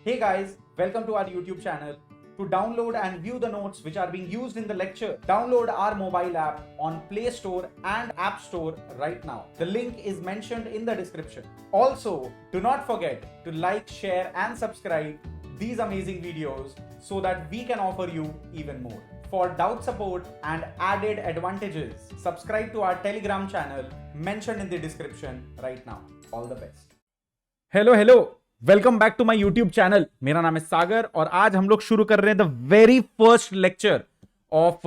Hey guys, welcome to our YouTube channel. To download and view the notes which are being used in the lecture, download our mobile app on Play Store and App Store right now. The link is mentioned in the description. Also, do not forget to like, share and subscribe these amazing videos so that we can offer you even more. For doubt support and added advantages, subscribe to our Telegram channel mentioned in the description right now. All the best. Hello welcome back to my YouTube channel. मेरा नाम है सागर और आज हम लोग शुरू कर रहे हैं the very first lecture of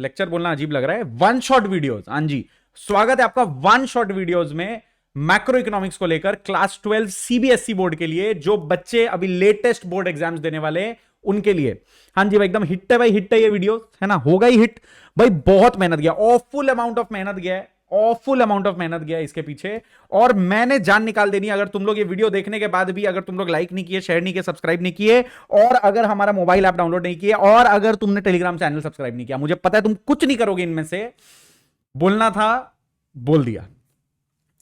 lecture बोलना अजीब लग रहा है, वन शॉट वीडियोस। हाँ जी, स्वागत है आपका वन शॉट वीडियोस में मैक्रो इकोनॉमिक्स को लेकर क्लास 12 सीबीएसई बोर्ड के लिए, जो बच्चे अभी लेटेस्ट बोर्ड एग्जाम्स देने वाले हैं उनके लिए। हाँ जी भाई, एकदम हिट है भाई, हिट है ये वीडियो, है ना, होगा ही हिट भाई। बहुत मेहनत गया, ऑफुल अमाउंट ऑफ मेहनत गया है, ऑफुल अमाउंट ऑफ मेहनत गया इसके पीछे, और मैंने जान निकाल देनी अगर तुम लोग ये वीडियो देखने के बाद भी अगर तुम लोग लाइक नहीं किए, शेयर नहीं किए, सब्सक्राइब नहीं किए, और अगर हमारा मोबाइल ऐप डाउनलोड नहीं किए, और अगर तुमने टेलीग्राम चैनल सब्सक्राइब नहीं किया। मुझे पता है तुम कुछ नहीं करोगे इनमें से, बोलना था बोल दिया।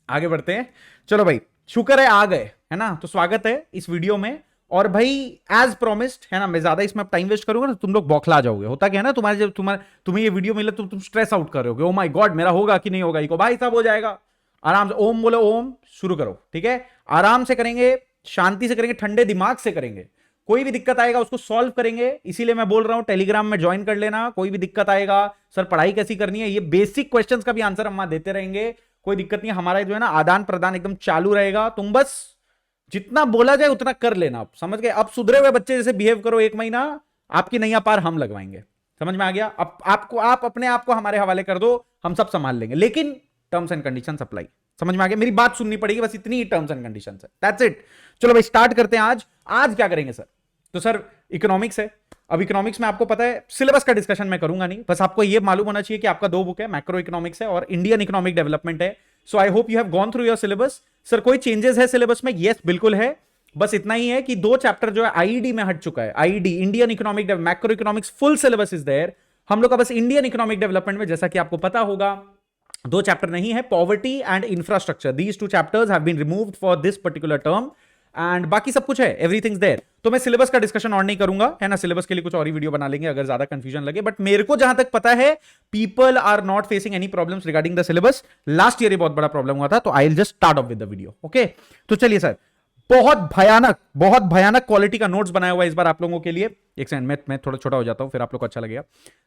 आगे बढ़ते हैं, चलो भाई, शुक्र है आ गए, है ना। तो स्वागत है इस वीडियो में। और भाई एज प्रोमिस्ड, है ना, मैं ज्यादा इसमें टाइम वेस्ट करूंगा ना तुम लोग बौखला जाओगे। होता क्या है ना, तुम्हें ये वीडियो मिले तो तुम स्ट्रेस आउट कर रहे हो, ओ माय गॉड मेरा होगा कि नहीं होगा, इको भाई साहब हो जाएगा। आराम से ओम बोलो, ओम शुरू करो, ठीक है। आराम से करेंगे, शांति से करेंगे, ठंडे दिमाग से करेंगे। कोई भी दिक्कत आएगा उसको सॉल्व करेंगे, इसीलिए मैं बोल रहा हूं टेलीग्राम में ज्वाइन कर लेना। कोई भी दिक्कत आएगा, सर पढ़ाई कैसी करनी है, ये बेसिक क्वेश्चंस का भी आंसर हम वहां देते रहेंगे, कोई दिक्कत नहीं। हमारा जो है ना आदान प्रदान एकदम चालू रहेगा। तुम बस जितना बोला जाए उतना कर लेना, आप समझ गए। अब सुधरे हुए बच्चे जैसे बिहेव करो, एक महीना आपकी नैया पार हम लगवाएंगे, समझ में आ गया। अब आप अपने आप को हमारे हवाले कर दो, हम सब संभाल लेंगे, लेकिन टर्म्स एंड कंडीशंस अप्लाई। समझ में आ गया, मेरी बात सुननी पड़ेगी, बस इतनी ही टर्म्स एंड कंडीशंस है, दैट्स इट। चलो भाई स्टार्ट करते हैं। आज क्या करेंगे सर? तो सर इकोनॉमिक्स है। अब इकोनॉमिक्स में आपको पता है सिलेबस का डिस्कशन मैं करूंगा नहीं, बस आपको यह मालूम होना चाहिए कि आपका दो बुक है, मैक्रो इकोनॉमिक्स है और इंडियन इकोनॉमिक डेवलपमेंट है। So I hope you have gone through your syllabus. Sir कोई चेंजेस है सिलेबस में? यस बिल्कुल है, बस इतना ही है कि दो चैप्टर जो है आईईडी में हट चुका है। IED Indian economic macro economics full syllabus is there. हम लोग का बस इंडियन इकोनॉमिक डेवलपमेंट में, जैसा कि आपको पता होगा, दो चैप्टर नहीं है, poverty and infrastructure. These two chapters have been removed for this particular term and बाकी सब कुछ है, एवरीथिंग्स देयर। तो मैं सिलेबस का डिस्कशन और नहीं करूंगा, है ना। सिलेबस के लिए कुछ और ही वीडियो बना लेंगे अगर ज्यादा कंफ्यूजन लगे। बट मेरे को जहां तक पता है, people are not facing any problems regarding the syllabus. Last year ये बहुत बड़ा प्रॉब्लम हुआ था, तो I will just start off with the video, okay. तो चलिए सर, बहुत भयानक क्वालिटी का नोट्स बनाया हुआ है इस बार आप लोगों के लिए। एक सेकंड, मैं थोड़ा छोटा हो जाता हूं, फिर आप लोग को अच्छा लगेगा।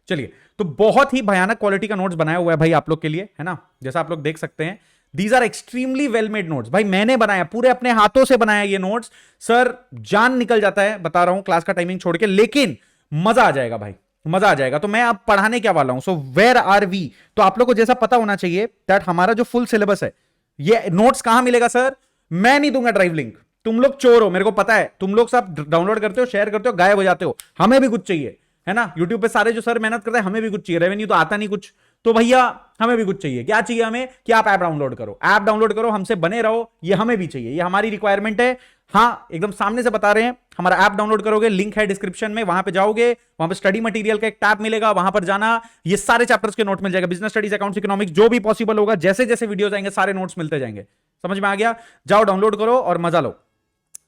चलिए, तो बहुत ही भयानक क्वालिटी का नोट्स बनाया हुआ है भाई आप लोग के लिए, है ना। जैसा आप लोग देख सकते हैं, these are extremely well made notes. भाई मैंने बनाया, पूरे अपने हाथों से बनाया ये नोट्स। सर जान निकल जाता है, बता रहा हूं, क्लास का टाइमिंग छोड़ के, लेकिन मजा आ जाएगा भाई, मजा आ जाएगा। तो मैं अब पढ़ाने क्या वाला हूं, सो वेयर आर वी। तो आप लोग को जैसा पता होना चाहिए दैट हमारा जो फुल सिलेबस है, ये नोट्स कहां मिलेगा सर? मैं नहीं दूंगा ड्राइव लिंक, तुम लोग चोर हो, मेरे को पता है। तुम लोग सब डाउनलोड करते हो, शेयर करते हो, गायब हो जाते हो। हमें भी कुछ चाहिए, है ना। यूट्यूब पे सारे जो सर मेहनत करते हैं, हमें भी कुछ चाहिए। रेवेन्यू तो आता नहीं कुछ, तो भैया हमें भी कुछ चाहिए। क्या चाहिए हमें? कि आप ऐप डाउनलोड करो, ऐप डाउनलोड करो, हमसे बने रहो, ये हमें भी चाहिए, ये हमारी रिक्वायरमेंट है। हाँ, एकदम सामने से बता रहे हैं। हमारा ऐप डाउनलोड करोगे, लिंक है डिस्क्रिप्शन में, वहां पे जाओगे, वहां पे स्टडी मटेरियल का एक टैब मिलेगा, वहां पर जाना, ये सारे चैप्टर्स के नोट मिल जाएगा। बिजनेस स्टडीज, अकाउंट्स, इकोनॉमिक्स, जो भी पॉसिबल होगा, जैसे जैसे वीडियोस आएंगे सारे नोट्स मिलते जाएंगे। समझ में आ गया? जाओ डाउनलोड करो और मजा लो।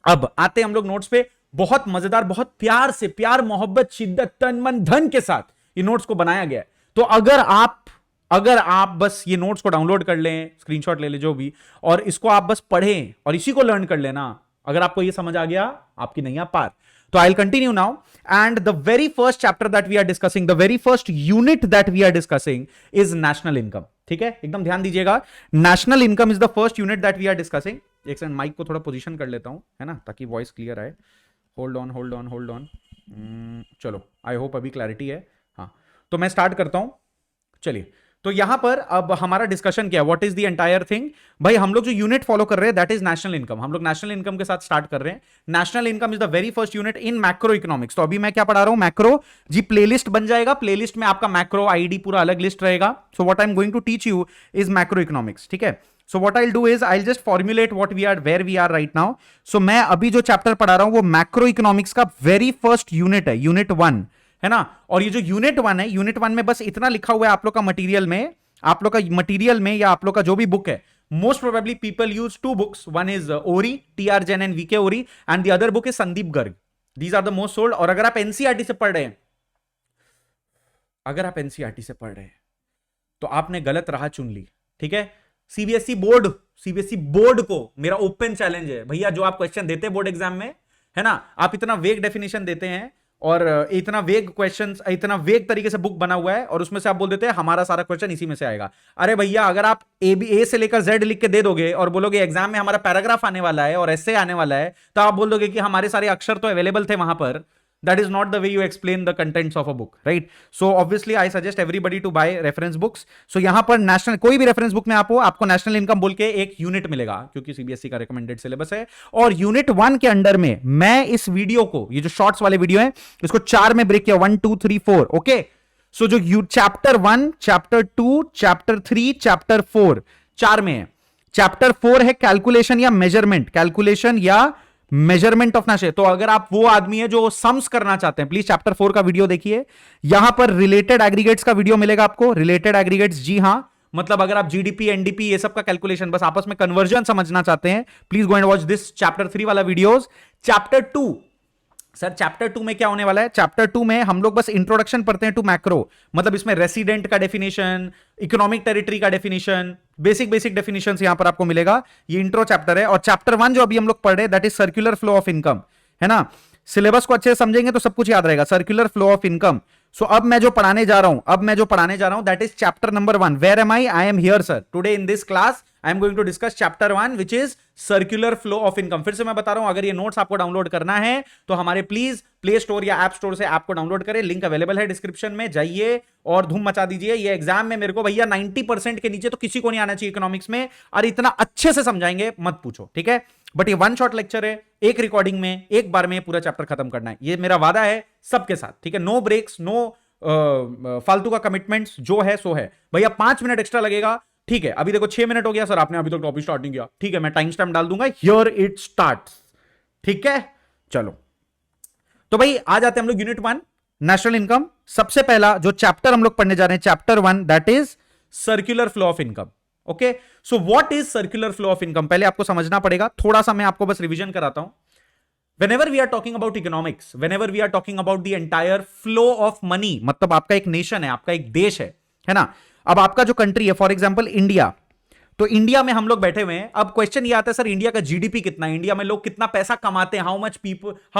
अब आते हैं हम लोग नोट्स पे। बहुत मजेदार, बहुत प्यार से, प्यार मोहब्बत, शिद्दत, तन मन धन के साथ ये नोट्स को बनाया गया है। तो अगर आप बस ये नोट्स को डाउनलोड कर लें, स्क्रीनशॉट ले ले जो भी, और इसको आप बस पढ़ें और इसी को लर्न कर लेना, अगर आपको ये समझ आ गया, आपकी नैया पार। तो I will continue now and the very first chapter that we are discussing, the very first unit that we are discussing is national income. ठीक है, एकदम ध्यान दीजिएगा। National income is the first unit that we are discussing. एक second, mike को थोड़ा position कर लेता हूं, है ना, ताकि वॉइस क्लियर आए। Hold on. चलो, आई होप अभी क्लैरिटी है। हाँ, तो मैं स्टार्ट करता हूं। चलिए, तो यहां पर अब हमारा डिस्कशन क्या है, what is the entire thing. भाई हम लोग जो यूनिट फॉलो कर रहे हैं दैट इज नेशनल इनकम। हम लोग नेशनल इनकम के साथ स्टार्ट कर रहे हैं। National income is the very first unit in macro economics. तो अभी मैं क्या पढ़ा रहा हूं? मैक्रो जी। प्लेलिस्ट बन जाएगा, प्लेलिस्ट में आपका मैक्रो आईडी पूरा अलग लिस्ट रहेगा। So what I am going to teach you is macro economics, ठीक है। So what I'll do is I'll just formulate what we are, where we are right now. So मैं अभी जो chapter पढ़ा रहा हूं वो मैक्रो इकोनॉमिक्स का वेरी फर्स्ट यूनिट है, यूनिट 1, है ना। और ये जो यूनिट 1 है, यूनिट 1 में बस इतना लिखा हुआ है आप लोग का मटेरियल में, या आप लोग का जो भी बुक है Most probably people use two books. One is Ori, T.R. Jain and V.K. Ori, and the other book is Sandeep Garg. These are the most sold. और अगर आप एनसीईआरटी से पढ़ रहे हैं, तो आपने गलत राह चुन ली, ठीक है। सीबीएसई बोर्ड को मेरा ओपन चैलेंज है, भैया जो आप क्वेश्चन देते हैं बोर्ड एग्जाम में, है ना, आप इतना वेग डेफिनेशन देते हैं और इतना वेग क्वेश्चंस, इतना वेग तरीके से बुक बना हुआ है और उसमें से आप बोल देते हैं हमारा सारा क्वेश्चन इसी में से आएगा। अरे भैया, अगर आप ए से लेकर जेड लिख के दे दोगे और बोलोगे एग्जाम में हमारा पैराग्राफ आने वाला है और एसे आने वाला है, तो आप बोल दोगे कि हमारे सारे अक्षर तो अवेलेबल थे वहां पर। That is not the way you explain the contents of a book, right? So obviously I suggest everybody to buy reference books. So यहाँ पर नेशनल, कोई भी रेफरेंस बुक में आपको नेशनल इनकम बोल के एक यूनिट मिलेगा, क्योंकि सीबीएसई का रिकमेंडेड सिलेबस है। और यूनिट 1 के अंडर में मैं इस वीडियो को, ये जो शॉर्ट्स वाले वीडियो है, इसको 4 में ब्रेक किया, 1 2 3 4, ओके। सो जो चैप्टर 1, चैप्टर 2, चैप्टर 3, चैप्टर 4, 4 में है। चैप्टर 4 है कैलकुलेशन या मेजरमेंट ऑफ नशे। तो अगर आप वो आदमी है जो सम्स करना चाहते हैं, प्लीज चैप्टर 4 का वीडियो देखिए। यहां पर रिलेटेड एग्रीगेट्स का वीडियो मिलेगा आपको। रिलेटेड एग्रीगेट्स, जी हां, मतलब अगर आप जीडीपी, एनडीपी, ये सब का कैलकुलेशन, बस आपस में कन्वर्जन समझना चाहते हैं, please go and watch this chapter 3 वाला वीडियोस। चैप्टर 2, सर चैप्टर 2 में क्या होने वाला है? चैप्टर 2 में हम लोग बस इंट्रोडक्शन पढ़ते हैं टू मैक्रो, मतलब इसमें रेसिडेंट का डेफिनेशन, इकोनॉमिक टेरिटरी का डेफिनेशन, बेसिक डेफिनेशंस यहां पर आपको मिलेगा। ये इंट्रो चैप्टर है। और चैप्टर 1 जो अभी हम लोग पढ़ रहे हैं, that is circular flow of income, है ना। सिलेबस को अच्छे से समझेंगे तो सब कुछ याद रहेगा। Circular flow of income. So अब मैं जो पढ़ाने जा रहा हूं that is chapter number 1। Where am I am here sir, today in this class I am going to discuss chapter 1 which is circular flow of income. फिर से मैं बता रहा हूं, अगर ये नोट्स आपको डाउनलोड करना है तो हमारे प्लीज प्ले स्टोर या ऐप स्टोर से ऐप को डाउनलोड करें, लिंक अवेलेबल है डिस्क्रिप्शन में, जाइए और धूम मचा दीजिए। ये एग्जाम में मेरे को भैया 90% के नीचे तो किसी को नहीं आना चाहिए इकोनॉमिक्स में, और इतना अच्छे से समझाएंगे, मत पूछो, ठीक है। बट ये 1 शॉट लेक्चर है, एक रिकॉर्डिंग में एक बार में पूरा चैप्टर खत्म करना है, ये मेरा वादा है सबके साथ, ठीक है। नो ब्रेक्स, नो फालतू का कमिटमेंट्स, जो है सो है। भैया 5 मिनट एक्स्ट्रा लगेगा, ठीक है। अभी देखो 6 मिनट हो गया सर, आपने अभी तक टॉपिक स्टार्ट नहीं किया, ठीक है, मैं टाइम स्टैम्प डाल दूंगा, हियर इट स्टार्ट्स, ठीक है। चलो तो भाई आ जाते हैं हम लोग यूनिट 1 नेशनल इनकम। सबसे पहला जो चैप्टर हम लोग पढ़ने जा रहे हैं, chapter 1, that is circular flow of income. Okay, so what is circular flow of income, पहले आपको समझना पड़ेगा। थोड़ा सा मैं आपको बस रिवीजन कराता हूं। Whenever we are talking about economics, whenever we are talking about the entire flow of money, मतलब आपका एक नेशन है, आपका एक देश है ना। अब आपका जो कंट्री है, फॉर एग्जांपल इंडिया, तो इंडिया में हम लोग बैठे हुए हैं। अब क्वेश्चन ये आता है, सर इंडिया का जीडीपी कितना है, इंडिया में लोग कितना पैसा कमाते हैं, how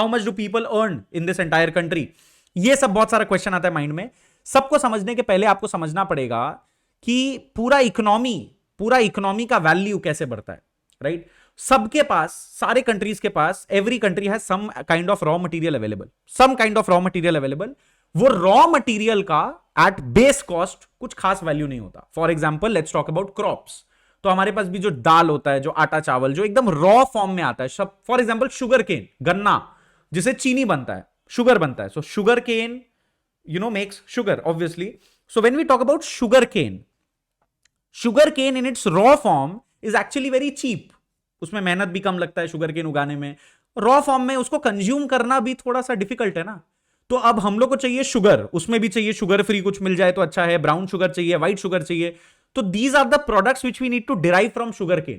much do people earn in this entire country, ये सब बहुत सारा क्वेश्चन आता है माइंड में। सबको समझने के पहले आपको समझना पड़ेगा कि पूरा इकोनॉमी का वैल्यू कैसे बढ़ता है, राइट। सबके पास, सारे कंट्रीज के पास, every country has some kind of raw material available, वो रॉ मटेरियल का एट बेस कॉस्ट कुछ खास वैल्यू नहीं होता। For example let's talk about crops. तो हमारे पास भी जो दाल होता है, जो आटा चावल, जो एकदम रॉ फॉर्म में आता है, सब, फॉर एग्जांपल शुगर केन, गन्ना, जिसे चीनी बनता है, शुगर बनता है। So sugar cane makes sugar obviously. So when we talk about sugar cane in its raw form is actually very cheap, उसमें मेहनत भी कम लगता है शुगर केन उगाने में। रॉ फॉर्म में उसको कंज्यूम करना भी थोड़ा सा डिफिकल्ट है ना। तो अब हम लोग को चाहिए शुगर, उसमें भी चाहिए शुगर फ्री कुछ मिल जाए तो अच्छा है, ब्राउन शुगर चाहिए, व्हाइट शुगर चाहिए। तो these are the products which we need to derive from sugar cane.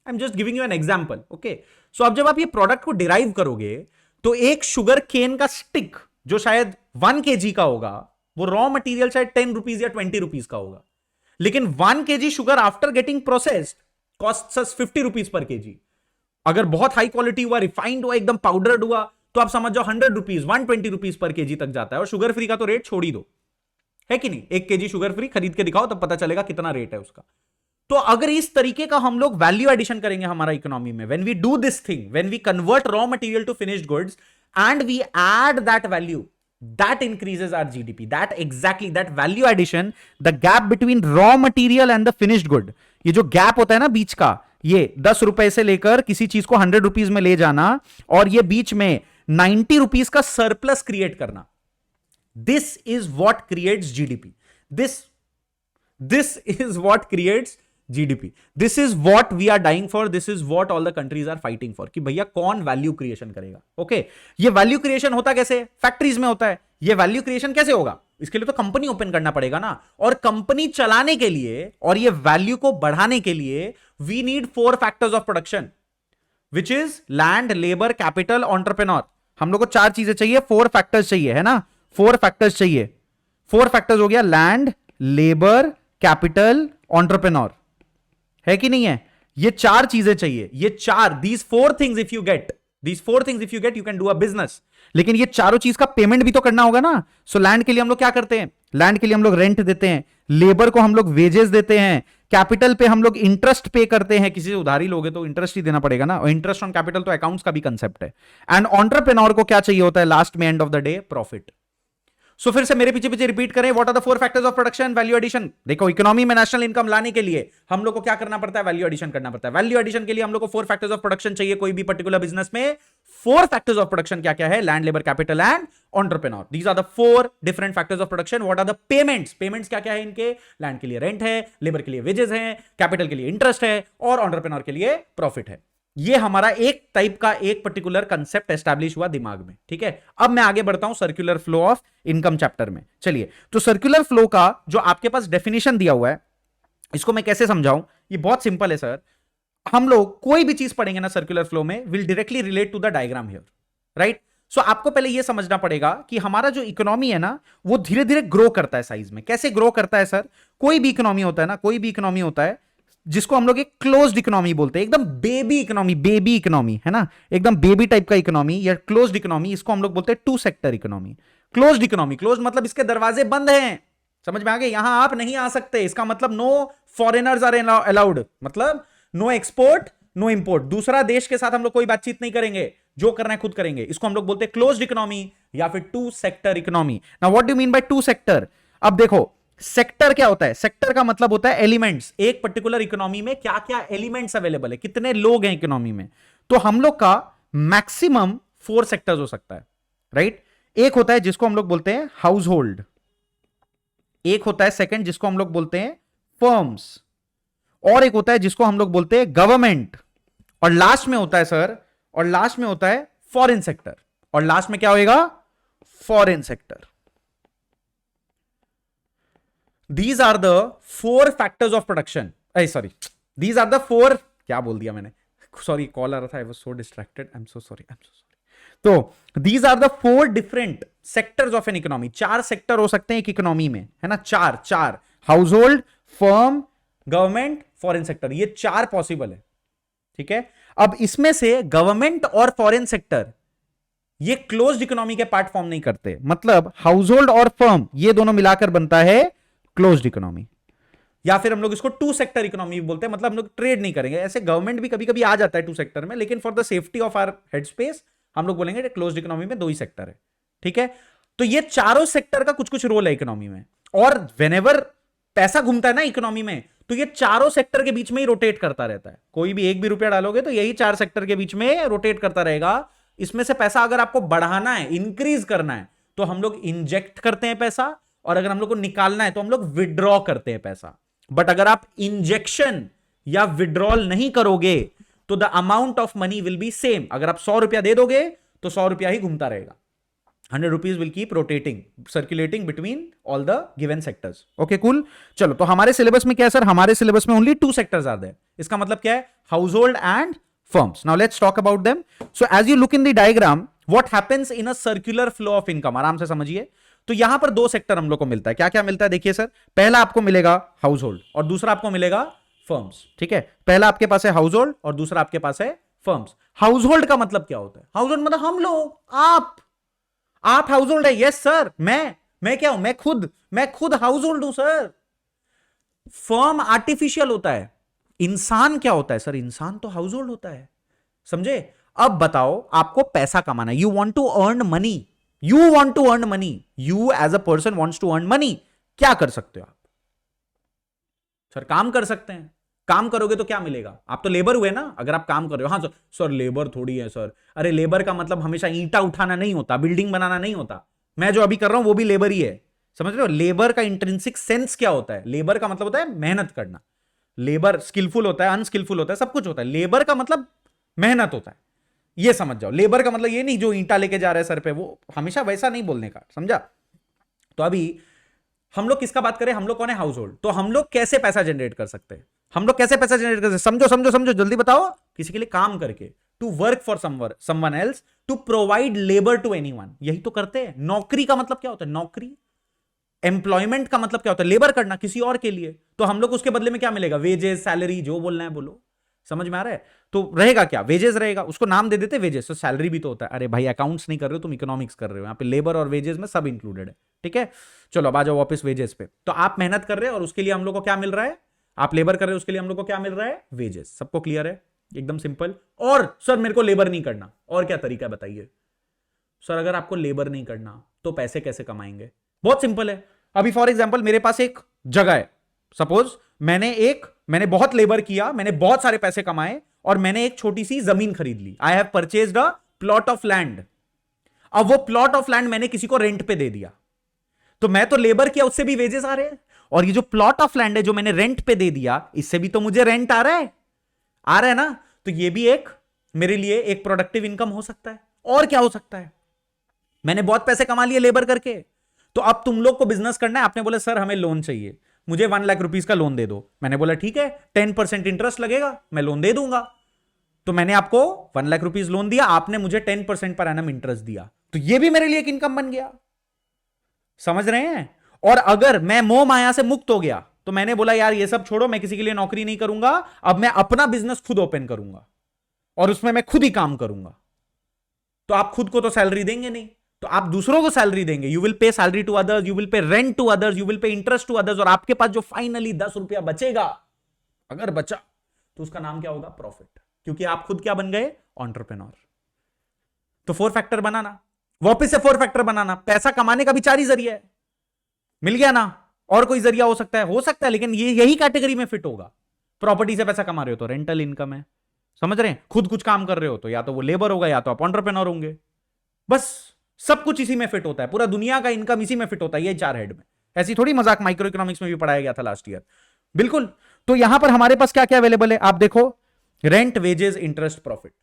I am just giving you an example, okay. So अब जब आप ये प्रोडक्ट को डिराइव करोगे तो एक शुगर केन का स्टिक जो शायद 1 kg का होगा, वो रॉ मटेरियल शायद 10 रुपीज या 20 रुपीज का होगा, लेकिन 1 kg sugar after getting processed cost us 50 rupees per KG. अगर बहुत हाई क्वालिटी हुआ, रिफाइंड हुआ, एकदम पाउडर्ड हुआ, तो आप समझ जाओ 100 रुपीज, 120 रुपीज पर केजी तक जाता है। और शुगर फ्री का तो रेट छोड़ ही दो, है कि नहीं। 1 kg शुगर फ्री खरीद के दिखाओ, तब पता चलेगा कितना रेट है उसका। तो अगर इस तरीके का हम लोग वैल्यू एडिशन करेंगे हमारा इकोनॉमी में, when we do this thing, when we convert raw material to finished goods and we add that value, that increases our GDP. That value addition, the gap between raw material and the finished good, ये जो gap होता है ना बीच का, ये 10 रुपए से लेकर किसी चीज को 100 रुपीज में ले जाना, और ये बीच में 90 रुपीज का सरप्लस क्रिएट करना, this is what creates GDP. This is what creates GDP. This is what we are dying for. This is what all the countries are fighting for. कि भैया कौन वैल्यू क्रिएशन करेगा। Okay, ये value creation होता कैसे? Factories में होता है। ये वैल्यू क्रिएशन कैसे होगा? इसके लिए तो कंपनी ओपन करना पड़ेगा ना, और कंपनी चलाने के लिए और ये वैल्यू को बढ़ाने के लिए we need 4 factors of production, which is land, labour, capital, entrepreneur. हम लोग को 4 चीजें चाहिए, 4 फैक्टर्स चाहिए, है ना, 4 फैक्टर्स चाहिए। 4 फैक्टर्स हो गया लैंड, लेबर, कैपिटल, एंटरप्रेन्योर, है कि नहीं है? ये 4 चीजें चाहिए, ये 4, these 4 things if you get, these 4 things if you get, you can do a business। लेकिन ये चारों चीज का पेमेंट भी तो करना होगा ना। सो लैंड के लिए हम लोग क्या करते हैं? लैंड के लिए हम लोग रेंट देते हैं, लेबर को हम लोग वेजेस देते हैं, कैपिटल पे हम लोग इंटरेस्ट पे करते हैं, किसी से उधारी लोगे तो इंटरेस्ट ही देना पड़ेगा ना, और इंटरेस्ट ऑन कैपिटल तो अकाउंट्स का भी कंसेप्ट है। एंड एंटरप्रेन्योर को क्या चाहिए होता है लास्ट में, end of the day, profit. So फिर से मेरे पीछे पीछे रिपीट करें, what are the 4 factors of production? Value addition. देखो, इकोनॉमी में नेशनल इनकम लाने के लिए हम लोग को क्या करना पड़ता है? वैल्यू एडिशन करना पड़ता है। वैल्यू एडिशन के लिए हम लोग को 4 फैक्टर्स ऑफ प्रोडक्शन चाहिए कोई भी पर्टिकुलर बिजनेस में। 4 फैक्टर्स ऑफ प्रोडक्शन क्या क्या है? Land, labour, capital and entrepreneur. These are the 4 different factors of production. What are the payments? Payments क्या क्या है इनके? लैंड के लिए रेंट है, लेबर के लिए वेजेस है, कैपिटल के लिए इंटरेस्ट है, और एंटरप्रेन्योर के लिए प्रॉफिट है। ये हमारा एक टाइप का एक पर्टिकुलर कंसेप्ट एस्टैब्लिश हुआ दिमाग में, ठीक है। अब मैं आगे बढ़ता हूं circular flow of income chapter में। चलिए, तो सर्कुलर फ्लो का जो आपके पास डेफिनेशन दिया हुआ है, इसको मैं कैसे समझाऊं? ये बहुत सिंपल है सर। हम लोग कोई भी चीज पढ़ेंगे ना सर्कुलर फ्लो में, will directly relate to the diagram here, right. So आपको पहले यह समझना पड़ेगा कि हमारा जो इकोनॉमी है ना, वो धीरे धीरे ग्रो करता है साइज में। कैसे ग्रो करता है सर? कोई भी इकोनॉमी होता है ना, कोई भी इकोनॉमी होता है जिसको हम लोग एक क्लोज्ड इकोनॉमी बोलते हैं, एकदम बेबी इकोनॉमी, है ना, एकदम बेबी टाइप का इकोनॉमी या क्लोज्ड इकोनॉमी, इसको हम लोग बोलते हैं 2 sector economy. Closed economy, closed मतलब इसके दरवाजे बंद हैं, समझ में आ गए? यहां आप नहीं आ सकते, इसका मतलब नो फॉरेनर्स आर अलाउड, मतलब नो एक्सपोर्ट, नो इंपोर्ट। दूसरा देश के साथ हम लोग कोई बातचीत नहीं करेंगे, जो करना है खुद करेंगे। इसको हम लोग बोलते हैं क्लोज्ड इकोनॉमी या फिर 2 sector economy. Now what do you mean by 2 sector? अब देखो, सेक्टर क्या होता है? सेक्टर का मतलब होता है एलिमेंट्स। एक पर्टिकुलर इकोनॉमी में क्या क्या एलिमेंट्स अवेलेबल है, कितने लोग हैं इकोनॉमी में। तो हम लोग का मैक्सिमम 4 सेक्टर्स हो सकता है, राइट। एक होता है जिसको हम लोग बोलते हैं हाउस होल्ड, एक होता है सेकंड जिसको हम लोग बोलते हैं फर्म्स, और एक होता है जिसको हम लोग बोलते हैं गवर्नमेंट, और लास्ट में होता है सर, और लास्ट में होता है फॉरेन सेक्टर, और लास्ट में क्या होएगा? Foreign sector. These are the 4 factors of production. Sorry. These are the 4, क्या बोल दिया मैंने? Sorry, कॉल आ रहा था. I was so distracted. I'm so sorry. तो these are the 4 different sectors of an economy. 4 sector हो सकते हैं एक इकोनॉमी में, है ना? 4 house hold, firm, government, foreign sector, ये 4 पॉसिबल है, ठीक है। अब इसमें से गवर्नमेंट और फॉरेन सेक्टर ये क्लोज्ड इकोनॉमी के पार्ट फॉर्म नहीं करते। मतलब हाउस होल्ड और फर्म ये दोनों मिलाकर बनता है क्लोज्ड इकोनॉमी, या फिर हम लोग इसको 2 सेक्टर इकोनॉमी बोलते हैं। मतलब हम लोग ट्रेड नहीं करेंगे। ऐसे गवर्नमेंट भी कभी कभी आ जाता है 2 सेक्टर में, लेकिन for the safety of our head space हम लोग बोलेंगे क्लोज्ड इकोनॉमी में 2 ही सेक्टर है, ठीक है। तो ये चारों सेक्टर का कुछ कुछ रोल है इकोनॉमी में, और व्हेनेवर पैसा घूमता है ना इकोनॉमी में, तो ये चारों सेक्टर के बीच में ही रोटेट करता रहता है। कोई भी एक भी रुपया डालोगे तो यही 4 सेक्टर के बीच में रोटेट करता रहेगा। इसमें से पैसा अगर आपको बढ़ाना है, इंक्रीज करना है, तो हम लोग इंजेक्ट करते हैं पैसा, और अगर हम लोग को निकालना है तो हम लोग विड्रॉ करते हैं पैसा। बट अगर आप इंजेक्शन या विड्रॉल नहीं करोगे तो the amount of money will be same. अगर आप 100 रुपया दे दोगे तो 100 रुपया ही घूमता रहेगा। 100 rupees will keep rotating, circulating between all the given sectors. Okay cool. चलो, तो हमारे सिलेबस में क्या है सर? हमारे सिलेबस में ओनली 2 सेक्टर्स आर देयर। इसका मतलब क्या है? Household and firms. Now let's talk about them. So as you look in the diagram, what happens in a circular flow of income, आराम से समझिए। तो यहां पर 2 सेक्टर हम लोग को मिलता है। क्या क्या मिलता है? देखिए सर, पहला आपको मिलेगा हाउस होल्ड और दूसरा आपको मिलेगा फर्म्स, ठीक है। पहला आपके पास है हाउस होल्ड और दूसरा आपके पास है फर्म्स। हाउस होल्ड का मतलब क्या होता है? हाउस होल्ड मतलब हम लोग, आप हाउस होल्ड है। यस सर, मैं क्या हूं? मैं खुद हाउस होल्ड हूं सर। फर्म आर्टिफिशियल होता है। इंसान क्या होता है सर? इंसान तो हाउस होल्ड होता है, समझे? अब बताओ, आपको पैसा कमाना है, you want to earn money, You want to earn money. You as a person wants to earn money. क्या कर सकते हो आप? सर काम कर सकते हैं। काम करोगे तो क्या मिलेगा? आप तो लेबर हुए ना, अगर आप काम कर रहे हो। हाँ सर, लेबर थोड़ी है सर। अरे लेबर का मतलब हमेशा ईंटा उठाना नहीं होता, बिल्डिंग बनाना नहीं होता। मैं जो अभी कर रहा हूं वो भी लेबर ही है, समझ रहे हो? लेबर का इंट्रिंसिक सेंस क्या होता है? लेबर का मतलब होता है मेहनत करना। लेबर स्किलफुल होता है, अनस्किलफुल होता है, सब कुछ होता है। लेबर का मतलब मेहनत होता है, ये समझ जाओ। लेबर का मतलब ये नहीं जो ईंटा लेके जा रहा है सर पे, वो हमेशा वैसा नहीं बोलने का, समझा? तो अभी हम लोग किसका बात करें? हम लोग कौन है? House hold. तो हम लोग कैसे पैसा जनरेट कर सकते हैं? हम लोग कैसे पैसा जनरेट करते हैं? समझो समझो समझो, जल्दी बताओ। किसी के लिए काम करके, to work for someone else, to provide labour to anyone, यही तो करते हैं। नौकरी का मतलब क्या होता है? नौकरी, एम्प्लॉयमेंट का मतलब क्या होता है? लेबर करना किसी और के लिए। तो हम लोग उसके बदले में क्या मिलेगा? वेजेस, सैलरी, जो बोलना है बोलो। समझ में आ रहा है? तो रहेगा क्या? वेजेस रहेगा, उसको नाम दे देते वेजेस। तो सैलरी भी तो होता है। अरे भाई अकाउंट्स नहीं कर रहे हो तुम, इकोनॉमिक्स कर रहे हो। यहाँ पे लेबर और वेजेस में सब इंक्लूडेड है, ठीक है। चलो अब आ जाओ वापस वेजेस पे। तो आप मेहनत कर रहे हैं और उसके लिए हम लोग को क्या मिल रहा है? आप लेबर कर रहे हो, उसके लिए हम लोग को क्या मिल रहा है? वेजेस। सबको क्लियर है? एकदम सिंपल। और सर मेरे को लेबर नहीं करना, और क्या तरीका है बताइए? सर अगर आपको लेबर नहीं करना तो पैसे कैसे कमाएंगे? बहुत सिंपल है। अभी फॉर एग्जांपल मेरे पास एक जगह है, सपोज मैंने बहुत लेबर किया, मैंने बहुत सारे पैसे कमाए और मैंने एक छोटी सी जमीन खरीद ली। I have purchased a plot of land. अब वो प्लॉट ऑफ लैंड मैंने किसी को रेंट पे दे दिया, तो मैं तो लेबर किया, उससे भी वेजेस आ रहे हैं। और ये जो प्लॉट ऑफ लैंड है जो मैंने रेंट पे दे दिया, इससे भी तो मुझे रेंट आ रहा है ना। तो ये भी एक मेरे लिए एक प्रोडक्टिव इनकम हो सकता है। और क्या हो सकता है? मैंने बहुत पैसे कमा लिए लेबर करके, तो अब तुम लोग को बिजनेस करना है। आपने बोला सर हमें लोन चाहिए, मुझे 1 लाख रुपीज का लोन दे दो। मैंने बोला ठीक है, 10% इंटरेस्ट लगेगा, मैं लोन दे दूंगा। तो मैंने आपको 1 लाख रुपीज लोन दिया, आपने मुझे 10% पर एनम इंटरेस्ट दिया, तो ये भी मेरे लिए एक इनकम बन गया। समझ रहे हैं? और अगर मैं मोह माया से मुक्त हो गया, तो मैंने बोला यार ये सब छोड़ो, मैं किसी के लिए नौकरी नहीं करूंगा, अब मैं अपना बिजनेस खुद ओपन करूंगा और उसमें मैं खुद ही काम करूंगा। तो आप खुद को तो सैलरी देंगे नहीं, तो आप दूसरों को सैलरी देंगे। You will pay salary to others, you will pay rent to others, you will pay interest to others, और आपके पास जो फाइनली 10 रुपया बचेगा, अगर बचा, तो उसका नाम क्या होगा? प्रॉफिट। क्योंकि आप खुद क्या बन गए? एंटरप्रेन्योर। तो 4 फैक्टर बनाना, वापस से 4 फैक्टर बनाना। पैसा कमाने का भी 4 ही जरिया है, मिल गया ना। और कोई जरिया हो सकता है, लेकिन ये यही कैटेगरी में फिट होगा। प्रॉपर्टी से पैसा कमा रहे हो तो रेंटल इनकम है, समझ रहे हैं? खुद कुछ काम कर रहे हो तो या तो वो लेबर होगा या तो आप एंटरप्रेन्योर होंगे। बस सब कुछ इसी में फिट होता है, पूरा दुनिया का इनकम इसी में फिट होता है, ये 4 हेड में। ऐसी थोड़ी मजाक माइक्रो इकोनॉमिक्स में भी पढ़ाया गया था लास्ट ईयर, बिल्कुल। तो यहां पर हमारे पास क्या क्या अवेलेबल है आप देखो, रेंट, वेजेस, इंटरेस्ट, प्रॉफिट।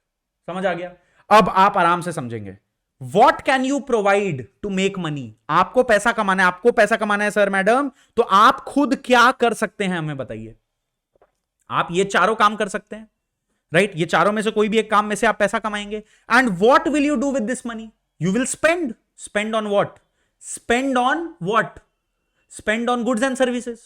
समझ आ गया? अब आप आराम से समझेंगे। What can you provide to make money? आपको पैसा कमाना है सर मैडम, तो आप खुद क्या कर सकते हैं हमें बताइए। आप ये चारों काम कर सकते हैं, राइट? ये चारों में से कोई भी एक काम में से आप पैसा कमाएंगे। And what will you do with this money? You will spend on what? Spend on goods and services.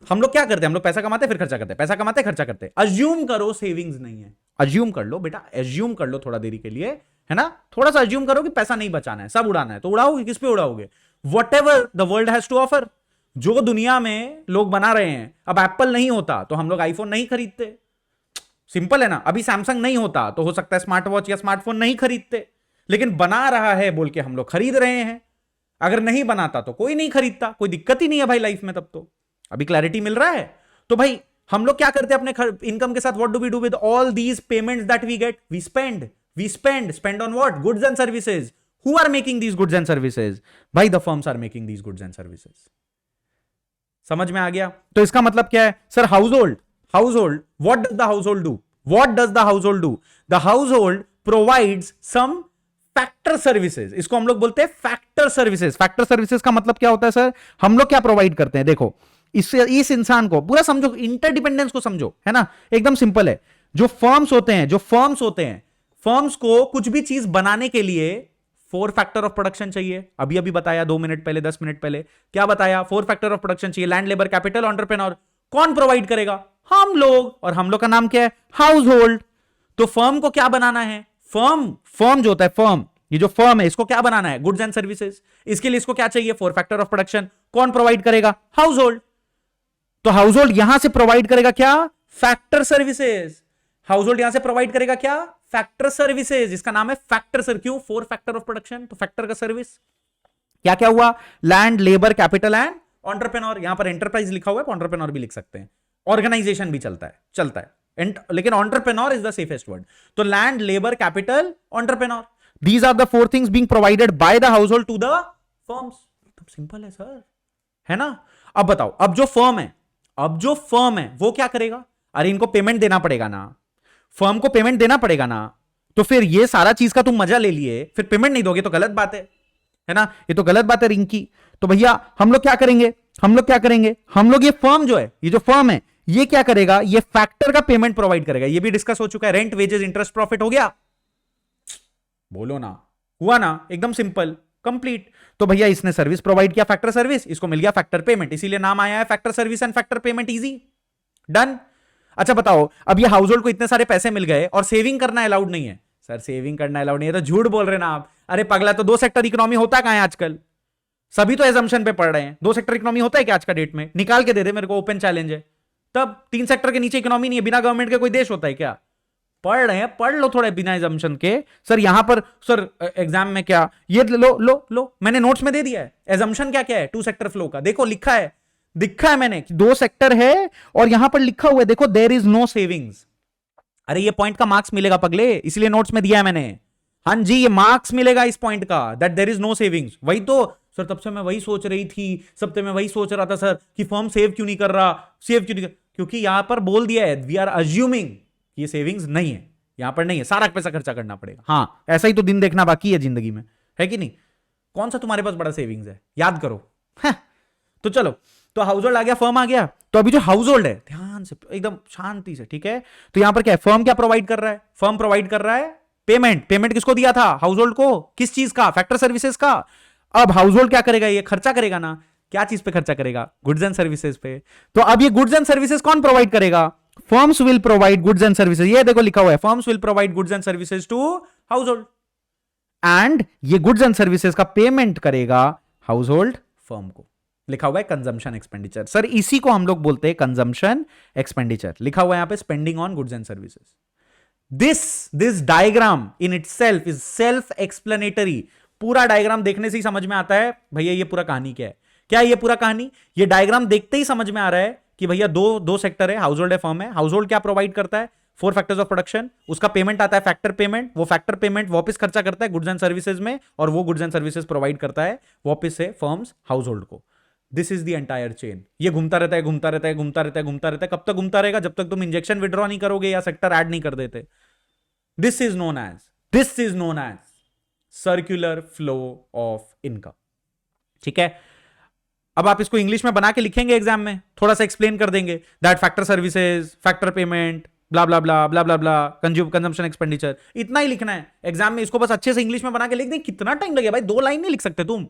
हम लोग क्या करते हैं? हम लोग पैसा कमाते फिर खर्चा करते हैं, पैसा कमाते खर्चा करते हैं। अज्यूम करो सेविंग्स नहीं है, अज्यूम कर लो बेटा, अज्यूम कर लो थोड़ा देरी के लिए, है ना। थोड़ा सा अज्यूम करो कि पैसा नहीं बचाना है, सब उड़ाना है। तो उड़ाओगे, किस पे उड़ाओगे? Whatever the world has to offer, जो दुनिया में लोग बना रहे हैं। अब एप्पल नहीं होता तो हम लोग आईफोन नहीं खरीदते, सिंपल है ना। अभी सैमसंग नहीं होता तो हो सकता है स्मार्ट वॉच या स्मार्टफोन नहीं खरीदते, लेकिन बना रहा है बोल के हम लोग खरीद रहे हैं। अगर नहीं बनाता तो कोई नहीं खरीदता, कोई दिक्कत ही नहीं है भाई लाइफ में। तब तो अभी क्लैरिटी मिल रहा है। तो भाई हम लोग क्या करते हैं अपने इनकम के साथ? What do we do with all these payments that we get? We spend on what? Goods and services. Who are making these goods and services? भाई the firms are making these goods and services. समझ में आ गया? तो इसका मतलब क्या है sir? Household, what does the household do? The household provides some factor services. इसको हम लोग बोलते हैं फैक्टर सर्विसेज। फैक्टर सर्विसेज का मतलब क्या होता है सर? हम लोग क्या प्रोवाइड करते हैं? देखो, इस इंसान को पूरा समझो, इंटरडिपेंडेंस को समझो, है ना। एकदम सिंपल है। जो फर्म्स होते हैं, फर्म्स को कुछ भी चीज बनाने के लिए 4 फैक्टर ऑफ प्रोडक्शन चाहिए। अभी बताया 2 मिनट पहले, 10 मिनट पहले क्या बताया? 4 फैक्टर ऑफ प्रोडक्शन चाहिए। Land, labour, capital, entrepreneur. कौन प्रोवाइड करेगा? हम लोग। और हम लोग का नाम क्या है? House hold. तो फर्म को क्या बनाना है? फर्म जो होता है, फर्म, ये जो फर्म है, इसको क्या बनाना है? Goods and services. इसके लिए इसको क्या चाहिए? 4 फैक्टर ऑफ प्रोडक्शन। कौन प्रोवाइड करेगा? House hold. तो हाउस होल्ड यहां से प्रोवाइड करेगा क्या? Factor services. हाउस होल्ड यहां से प्रोवाइड करेगा क्या? Factor services. इसका नाम है फैक्टर सर। क्यों? 4 फैक्टर ऑफ प्रोडक्शन, तो फैक्टर का सर्विस। क्या क्या हुआ? Land, labour, capital and entrepreneur. यहां पर एंटरप्राइज लिखा हुआ है, एंटरप्रेन्योर भी लिख सकते हैं। ऑर्गेनाइजेशन भी चलता है, लेकिन entrepreneur is the safest word. तो land, labour, capital, entrepreneur, these are the 4 things being provided by the household to the firms। तो सिंपल है सर, है ना। अब बताओ, अब जो फर्म है वो क्या करेगा? अरे इनको पेमेंट देना पड़ेगा ना, फर्म को पेमेंट देना पड़ेगा ना। तो फिर ये सारा चीज का तुम मजा ले लिए, फिर पेमेंट नहीं दोगे तो गलत बात है ना। ये तो गलत बात है रिंकी। तो भैया हम लोग क्या करेंगे? हम लोग ये फर्म जो है, ये जो फर्म है, ये क्या करेगा, ये फैक्टर का पेमेंट प्रोवाइड करेगा, ये भी डिस्कस हो चुका है। रेंट, वेजेस, इंटरेस्ट, प्रॉफिट हो गया, बोलो ना, हुआ ना, एकदम सिंपल, कंप्लीट। तो भैया इसने सर्विस प्रोवाइड किया, फैक्टर सर्विस, इसको मिल गया फैक्टर पेमेंट, इसीलिए नाम आया है factor service and factor payment, easy, done. अच्छा बताओ, अब ये हाउस होल्ड को इतने सारे पैसे मिल गए और सेविंग करना अलाउड नहीं है। सर सेविंग करना अलाउड नहीं है तो झूठ बोल रहे ना आप। अरे पगला, तो दो सेक्टर इकोनॉमी होता कहां है आजकल? सभी तो एजम्पशन पे पढ़ रहे हैं। दो सेक्टर इकोनॉमी होता है क्या आज का डेट में? निकाल के दे दे मेरे को, ओपन चैलेंज है। तब तीन सेक्टर के नीचे इकोनॉमी नहीं है, बिना गवर्नमेंट के कोई देश होता है क्या? पढ़ रहे हैं, पढ़ लो थोड़े बिना एजम्पशन के। सर यहां पर सर एग्जाम में क्या, ये लो लो लो, मैंने नोट्स में दे दिया है। एजम्पशन क्या क्या है टू सेक्टर फ्लो का, देखो लिखा है, दिखा है मैंने, दो सेक्टर है और यहां पर लिखा हुआ है, देखो देयर इज नो सेविंग्स। अरे ये पॉइंट का मार्क्स मिलेगा पगले, इसलिए नोट्स में दिया है मैंने। हाँ जी, ये मार्क्स मिलेगा इस पॉइंट का, that there is no savings. वही तो सर, तब से मैं वही सोच रही थी, सब मैं वही सोच रहा था सर कि फर्म सेव क्यों नहीं कर रहा, सेव क्यों नहीं कर, क्योंकि यहां पर बोल दिया है वी आर अज्यूमिंग ये सेविंग्स नहीं है, यहां पर नहीं है, सारा पैसा खर्चा करना पड़ेगा। हाँ ऐसा ही तो दिन देखना बाकी है जिंदगी में, है कि नहीं? कौन सा तुम्हारे पास बड़ा सेविंग्स है, याद करो। तो चलो, तो हाउस होल्ड आ गया, फर्म आ गया। तो अभी जो हाउस होल्ड है, ध्यान से एकदम शांति से, ठीक है? तो यहां पर क्या है, फर्म क्या प्रोवाइड कर रहा है? फर्म प्रोवाइड कर रहा है पेमेंट। पेमेंट किसको दिया था? हाउस होल्ड को। किस चीज का? फैक्टर सर्विसेज का। अब हाउस होल्ड क्या करेगा? ये खर्चा करेगा ना। क्या चीज पे खर्चा करेगा? गुड्स एंड सर्विसेज पे। तो अब ये गुड्स एंड सर्विसेज कौन प्रोवाइड करेगा? Firms will provide goods and services. ये देखो लिखा हुआ है, firms will provide goods and services to household, and ये गुड्स एंड सर्विसेज का पेमेंट करेगा हाउस होल्ड फर्म को। लिखा हुआ है कंजम्पशन एक्सपेंडिचर। सर इसी को हम लोग बोलते हैं कंजम्पशन एक्सपेंडिचर। लिखा हुआ है यहां पे spending on goods and services. This diagram in itself is self explanatory. पूरा डायग्राम देखने से ही समझ में आता है भैया ये पूरा कहानी क्या है। क्या है ये पूरा कहानी? ये डायग्राम देखते ही समझ में आ रहा है कि भैया दो सेक्टर है, हाउस होल्ड है, फर्म है। हाउस होल्ड क्या प्रोवाइड करता है? 4 फैक्टर्स ऑफ प्रोडक्शन, उसका पेमेंट आता है फैक्टर पेमेंट, वो फैक्टर पेमेंट वापस खर्चा करता है गुड्स एंड सर्विसेज में, और वो गुड्स एंड सर्विसेज प्रोवाइड करता है वापस से फर्म्स हाउस होल्ड को। This is the entire chain. ये घूमता रहता है, घूमता रहता है, घूमता रहता है, घूमता रहता है। कब तक घूमता रहेगा? जब तक तुम इंजेक्शन विड्रॉ नहीं करोगे या सेक्टर ऐड नहीं कर देते। This is known as circular flow of income. ठीक है, अब आप इसको इंग्लिश में बना के लिखेंगे एग्जाम में, थोड़ा सा एक्सप्लेन कर देंगे that factor services, factor payment, blah blah blah blah blah blah, consumption expenditure, इतना ही लिखना है एग्जाम में। इसको बस अच्छे से इंग्लिश में बना के लिख दें। कितना टाइम लगेगा भाई, 2 लाइन नहीं लिख सकते तुम,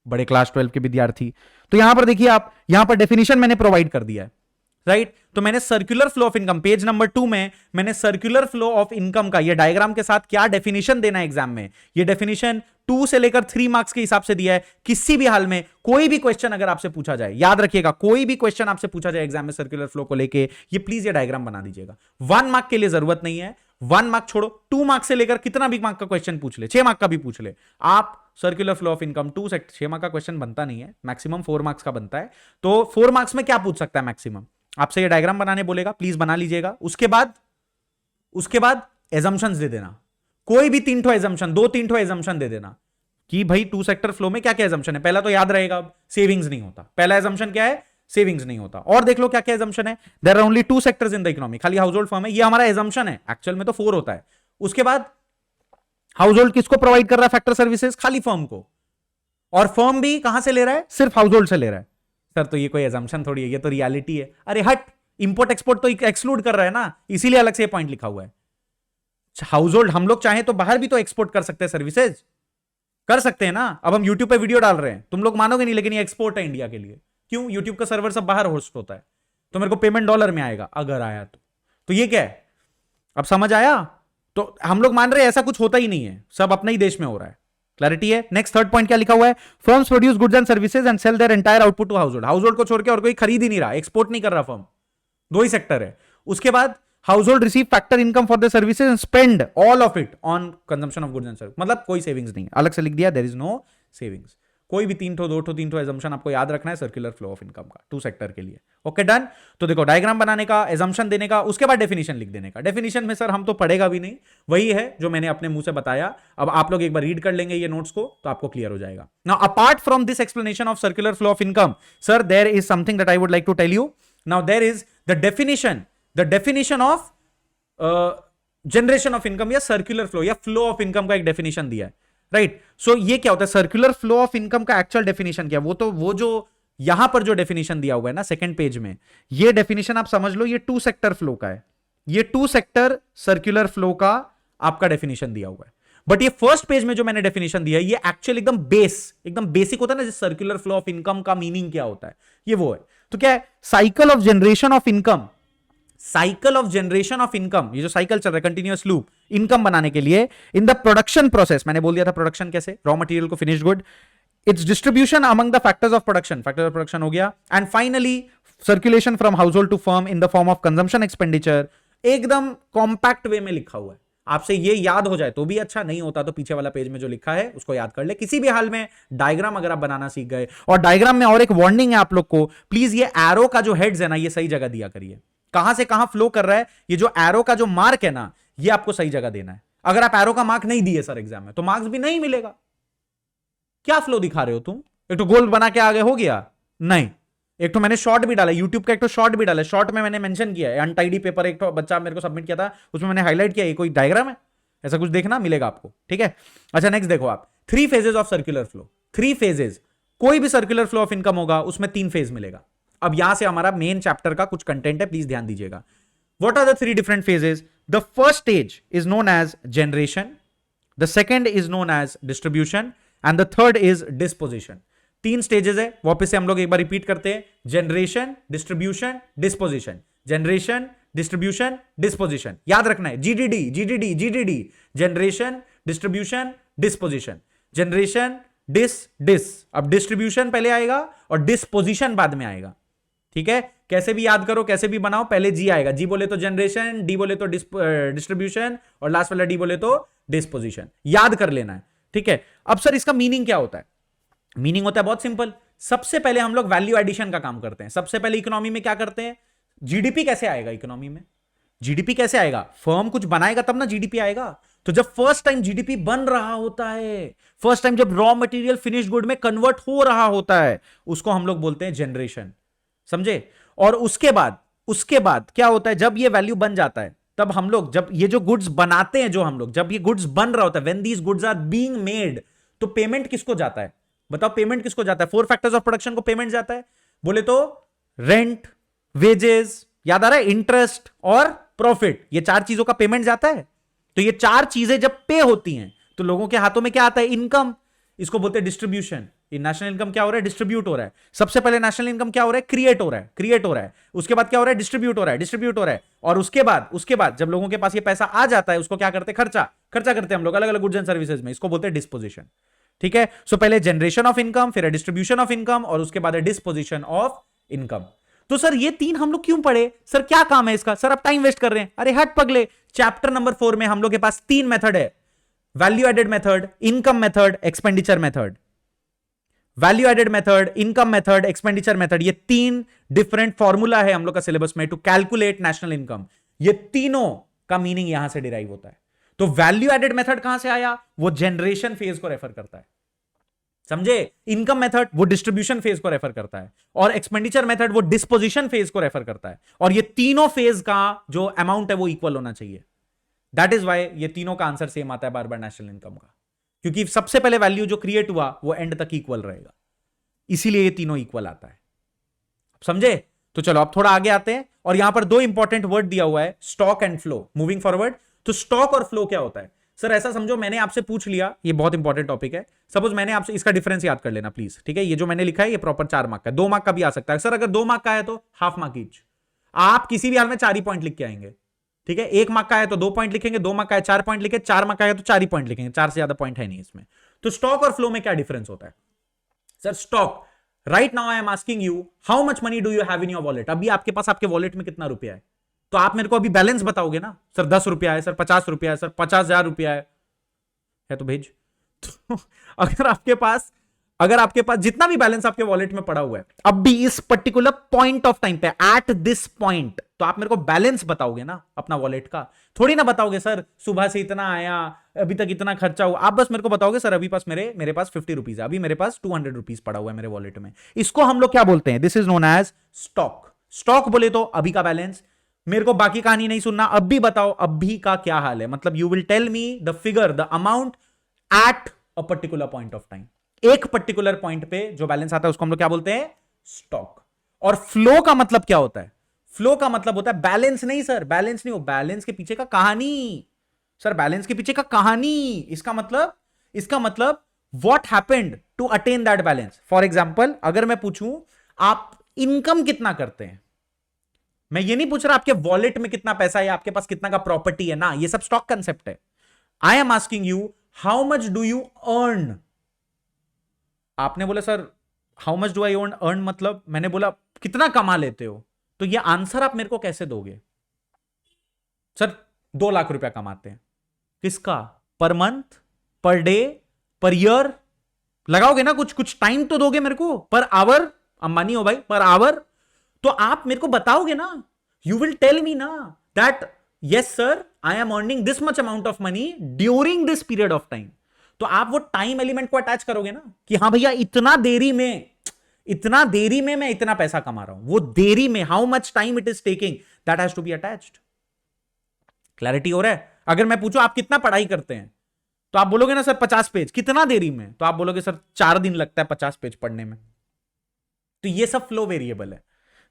बड़े क्लास 12 के विद्यार्थी। तो यहां पर देखिए आप, यहां पर डेफिनेशन मैंने प्रोवाइड कर दिया है, राइट? तो मैंने circular flow of income, page number 2 में मैंने सर्कुलर फ्लो ऑफ इनकम का ये डायग्राम के साथ क्या डेफिनेशन देना है एग्जाम में, ये डेफिनेशन 2 से लेकर 3 मार्क्स के हिसाब से दिया है। किसी भी हाल में कोई भी क्वेश्चन अगर आपसे पूछा जाए, याद रखिएगा, कोई भी क्वेश्चन आपसे पूछा जाए एग्जाम में सर्कुलर फ्लो को लेके, ये प्लीज ये डायग्राम बना दीजिएगा। 1 मार्क के लिए जरूरत नहीं है, 1 मार्क छोड़ो, 2 मार्क से लेकर कितना भी मार्क का क्वेश्चन पूछ ले, 6 मार्क का भी पूछ ले आप, सर्कुलर फ्लो ऑफ इनकम 2 से 6 मार्क का क्वेश्चन बनता नहीं है, मैक्सिमम 4 मार्क्स का बनता है। तो 4 मार्क्स में क्या पूछ सकता है मैक्सिमम? आपसे ये डायग्राम बनाने बोलेगा, प्लीज बना लीजिएगा। उसके बाद एजम्पशंस दे देना, कोई भी 3 ठो एजम्पशन, 2-3 ठो एजम्पशन दे देना कि भाई 2 सेक्टर फ्लो में क्या क्या एजम्पशन है। पहला तो याद रहेगा, सेविंग्स नहीं होता। पहला एजम्पशन क्या है? सेविंग्स नहीं होता। और देख लो क्या क्या एजम्पशन है। There are only 2 sectors in the economy, खाली हाउस होल्ड फर्म है, ये हमारा एजम्पशन है, एक्चुअल में तो 4 होता है। उसके बाद हाउस होल्ड किसको प्रोवाइड कर रहा है फैक्टर सर्विसेज? खाली फर्म को। और फर्म भी कहां से ले रहा है? सिर्फ हाउस होल्ड से ले रहा है। सर तो ये कोई एजम्पशन थोड़ी है, ये तो रियलिटी है। अरे हट, इंपोर्ट एक्सपोर्ट तो एक्सक्लूड कर रहा है ना, इसीलिए अलग से पॉइंट लिखा हुआ है। हाउस होल्ड हम लोग चाहे तो बाहर भी तो एक्सपोर्ट कर सकते हैं, सर्विसेज कर सकते हैं ना। अब हम यूट्यूब पे वीडियो डाल रहे हैं, तुम लोग मानोगे नहीं, लेकिन ये एक्सपोर्ट है इंडिया के लिए। क्यों? यूट्यूब का सर्वर सब बाहर होस्ट होता है, तो मेरे को पेमेंट डॉलर में आएगा, अगर आया तो ये क्या है? अब समझ आया? तो हम लोग मान रहे हैं ऐसा कुछ होता ही नहीं है, सब अपने ही देश में हो रहा है। क्लैरिटी है? नेक्स्ट थर्ड पॉइंट क्या लिखा हुआ है? Firms produce goods and services and sell their entire output to household. Household को छोड़ के और कोई खरीद ही नहीं रहा, एक्सपोर्ट नहीं कर रहा फर्म, 2 ही सेक्टर है। उसके बाद house hold receive factor income for the services and spend all of it on consumption of goods and service. मतलब कोई सेविंग्स नहीं है, अलग से लिख दिया, देयर इज नो सेविंग्स। कोई भी 3 ठो 2 ठो 3 ठो एजम्पशन आपको याद रखना है सर्कुलर फ्लो ऑफ इनकम का 2 सेक्टर के लिए। Okay done. तो देखो डायग्राम बनाने का, एजम्पशन देने का, उसके बाद डेफिनेशन लिख देने का। डेफिनेशन में सर हम तो पढ़ेगा भी नहीं, वही है जो मैंने अपने मुंह से बताया। अब आप लोग एक बार रीड कर लेंगे ये नोट्स को तो आपको क्लियर हो जाएगा। Now apart from this explanation of circular flow of income, sir there is something that I would like to tell you. Now there is the definition of generation of income या circular flow या flow of income का एक definition दिया है, right? सो ये क्या होता है? सर्कुलर फ्लो ऑफ इनकम का एक्चुअल डेफिनेशन क्या है? वो जो यहां पर जो डेफिनेशन दिया हुआ है ना सेकंड पेज में, ये डेफिनेशन आप समझ लो, ये 2 सेक्टर फ्लो का है, ये 2 सेक्टर सर्कुलर फ्लो का आपका डेफिनेशन दिया हुआ है। बट ये फर्स्ट पेज में जो मैंने डेफिनेशन दिया है, ये एक्चुअल एकदम बेसिक होता है ना, जैसे सर्कुलर फ्लो ऑफ इनकम का मीनिंग क्या होता है, ये वो है। तो क्या है, cycle of generation of income, cycle of generation of income, ये जो साइकिल चल रहा है कंटिन्यूअस लूप इनकम बनाने के लिए, इन द प्रोडक्शन प्रोसेस, मैंने बोल दिया था प्रोडक्शन कैसे, रॉ मटेरियल को finished good, its distribution among the factors of production, factors of production हो गया, and finally circulation from household to firm in the form of consumption expenditure. एकदम compact way में लिखा हुआ है, आपसे ये याद हो जाए तो भी अच्छा, नहीं होता तो पीछे वाला पेज में जो लिखा है उसको याद कर ले। किसी भी हाल में डायग्राम अगर आप बनाना सीख गए, और डायग्राम में और एक वार्निंग है आप लोग को, प्लीज ये एरो का जो हेड्स है ना, ये सही जगह दिया करिए, कहां से कहां फ्लो कर रहा है, ये जो एरो का जो मार्क है ना, ये आपको सही जगह देना है। अगर आप एरो का मार्क नहीं दिए सर एग्जाम में, तो मार्क्स भी नहीं मिलेगा। क्या फ्लो दिखा रहे हो तुम, एक तो गोल बना के आगे हो गया, नहीं, एक तो मैंने शॉर्ट भी डाला, यूट्यूब का एक तो शॉर्ट भी डाला, शॉर्ट में मैंने मेंशन किया है अनटाइडी पेपर, एक तो बच्चा मेरे को सबमिट किया था, उसमें मैंने हाईलाइट किया, ये कोई डायग्राम है, ऐसा कुछ देखना मिलेगा आपको, ठीक है। अच्छा नेक्स्ट देखो आप, 3 phases of circular flow, 3 phases, कोई भी सर्कुलर फ्लो ऑफ इनकम होगा उसमें 3 फेज मिलेगा। अब यहां से हमारा मेन चैप्टर का कुछ कंटेंट है, प्लीज ध्यान दीजिएगा। What are the 3 different phases? The first stage is known as generation, the second is known as distribution, and the third is disposition. 3 stages है, वापस से हम लोग एक बार रिपीट करते हैं, generation, distribution, disposition, generation, distribution, disposition, याद रखना है, GDD GDD GDD, generation, distribution, disposition, generation, डिस। अब डिस्ट्रीब्यूशन पहले आएगा और डिस्पोजिशन बाद में आएगा, ठीक है। कैसे भी याद करो, कैसे भी बनाओ, पहले जी आएगा, जी बोले तो जनरेशन, डी बोले तो डिस्ट्रीब्यूशन, और लास्ट वाला डी बोले तो डिस्पोजिशन, याद कर लेना है, ठीक है। अब सर इसका मीनिंग क्या होता है? मीनिंग होता है बहुत सिंपल, सबसे पहले हम लोग वैल्यू एडिशन का काम करते हैं। सबसे पहले इकोनॉमी में क्या करते हैं, जीडीपी कैसे आएगा इकोनॉमी में, जीडीपी कैसे आएगा, फर्म कुछ बनाएगा तब ना जीडीपी आएगा। तो जब फर्स्ट टाइम जीडीपी बन रहा होता है, फर्स्ट टाइम जब रॉ मटेरियल फिनिश्ड गुड में कन्वर्ट हो रहा होता है, उसको हम लोग बोलते हैं जनरेशन, समझे। और उसके बाद क्या होता है, जब ये वैल्यू बन जाता है, तब हम लोग जब ये जो गुड्स बनाते हैं, जो हम लोग जब ये गुड्स बन रहा होता है, when these goods are being made, तो पेमेंट किसको जाता है, बताओ पेमेंट किसको जाता है? 4 फैक्टर्स ऑफ प्रोडक्शन को पेमेंट जाता है, बोले तो रेंट, वेजेस, याद आ रहा है, इंटरेस्ट और प्रॉफिट, ये 4 चीजों का पेमेंट जाता है। तो ये 4 चीजें जब पे होती हैं, तो लोगों के हाथों में क्या आता है, इनकम, इसको बोलते हैं डिस्ट्रीब्यूशन। ये नेशनल इनकम क्या हो रहा है, डिस्ट्रीब्यूट हो रहा है। सबसे पहले नेशनल इनकम क्या हो रहा है, क्रिएट हो रहा है, उसके बाद क्या हो रहा है, डिस्ट्रीब्यूट हो रहा है, और उसके बाद जब लोगों के पास ये पैसा आ जाता है, उसको क्या करते हैं, खर्चा करते हैं हम लोग अलग अलग गुड्स एंड सर्विसेज में, इसको बोलते हैं डिस्पोजिशन, ठीक है। सो पहले जनरेशन ऑफ इनकम, फिर डिस्ट्रीब्यूशन ऑफ इनकम, और उसके बाद डिस्पोजिशन ऑफ इनकम। तो सर ये 3 हम लोग क्यों पढ़े, सर क्या काम है इसका, सर आप टाइम वेस्ट कर रहे हैं। अरे हट पगले, चैप्टर नंबर 4 में हम लोग के पास 3 मेथड है, value added method, income method, expenditure method. Value added method, income method, expenditure method, ये 3 डिफरेंट फॉर्मूला है हम लोग का सिलेबस में टू कैलकुलेट नेशनल इनकम। ये तीनों का मीनिंग यहां से डिराइव होता है। तो वैल्यू एडेड मेथड कहां से आया, वो जनरेशन फेज को रेफर करता है, समझे। इनकम मेथड वो डिस्ट्रीब्यूशन फेज को रेफर करता है, और एक्सपेंडिचर मेथड वो डिस्पोजिशन फेज को रेफर करता है। और ये तीनों फेज का जो अमाउंट है वो इक्वल होना चाहिए। दैट इज वाई ये तीनों का आंसर सेम आता है बार बार नेशनल इनकम का, क्योंकि सबसे पहले वैल्यू जो क्रिएट हुआ वो एंड तक इक्वल रहेगा, इसीलिए ये तीनों इक्वल आता है, समझे। तो चलो अब थोड़ा आगे आते हैं, और यहां पर 2 इंपॉर्टेंट वर्ड दिया हुआ है, stock and flow. Moving forward, तो स्टॉक और फ्लो क्या होता है सर, ऐसा समझो मैंने आपसे पूछ लिया, ये बहुत इंपॉर्टेंट टॉपिक है, सपोज मैंने आपसे, इसका डिफरेंस याद कर लेना प्लीज, ठीक है। ये जो मैंने लिखा है ये प्रॉपर 4 मार्क का, 2 मार्क का भी आ सकता है सर, अगर 2 मार्क का है तो हाफ मार्क ईच, आप किसी भी हाल में 4 ही पॉइंट लिख के आएंगे, ठीक है। 1 मार्क का है तो 2 पॉइंट लिखेंगे, 2 मार्क का है 4 पॉइंट लिखे, 4 मार्क का है तो 4 ही पॉइंट लिखेंगे, 4 से ज्यादा पॉइंट है नहीं इसमें। तो स्टॉक और फ्लो में क्या डिफरेंस होता है sir, stock, right now I am asking you how much money do you have in your wallet, अभी आपके पास आपके वॉलेट में कितना रुपया है, तो आप मेरे को अभी बैलेंस बताओगे ना, सर 10 रुपया है, सर 50 रुपया है, सर 50,000 रुपया है तो भेज। तो अगर आपके पास जितना भी बैलेंस आपके वॉलेट में पड़ा हुआ है अब भी इस पर्टिकुलर पॉइंट ऑफ टाइम पे, एट दिस पॉइंट, तो आप मेरे को बैलेंस बताओगे ना अपना वॉलेट का, थोड़ी ना बताओगे सर सुबह से इतना आया, अभी तक इतना खर्चा हुआ, आप बस मेरे को बताओगे सर अभी पास मेरे पास 50 रुपीज है, अभी मेरे पास 200 रुपीज पड़ा हुआ है मेरे वॉलेट में। इसको हम लोग क्या बोलते हैं, this is known as stock. Stock बोले तो अभी का बैलेंस, मेरे को बाकी कहानी नहीं सुनना, अभी बताओ अभी का क्या हाल है, मतलब you will tell me the figure, the amount at a particular point of time. एक पर्टिकुलर पॉइंट पे जो बैलेंस आता है उसको हम लोग क्या बोलते हैं, स्टॉक। और फ्लो का मतलब क्या होता है? फ्लो का मतलब होता है बैलेंस नहीं सर, बैलेंस नहीं हो, बैलेंस के पीछे का कहानी सर, बैलेंस के पीछे का कहानी। इसका मतलब what happened to attain that balance. For example अगर मैं पूछूं आप इनकम कितना करते हैं, मैं ये नहीं पूछ रहा आपके वॉलेट में कितना पैसा है, आपके पास कितना का प्रॉपर्टी है ना, ये सब स्टॉक कंसेप्ट है। I am asking you how much do you earn. आपने बोला sir how much do I earn मतलब मैंने बोला कितना कमा लेते हो, तो ये आंसर आप मेरे को कैसे दोगे? सर 2 लाख रुपया कमाते हैं। किसका? Per month, per day, per year? लगाओगे ना, कुछ टाइम तो दोगे मेरे को। पर आवर, अंबानी हो भाई, पर आवर तो आप मेरे को बताओगे ना, यू विल टेल मी ना that yes sir I am earning this much amount of money during this period of time. तो आप वो टाइम एलिमेंट को अटैच करोगे ना कि हाँ भैया इतना देरी में मैं इतना पैसा कमा रहा हूं। वो देरी में how much time it is taking, that has to be attached. Clarity हो रहा है? अगर मैं पूछूं आप कितना पढ़ाई करते हैं, तो आप बोलोगे ना सर 50 पेज। कितना देरी में? तो आप बोलोगे सर 4 दिन लगता है 50 पेज पढ़ने में। तो ये सब फ्लो वेरिएबल है।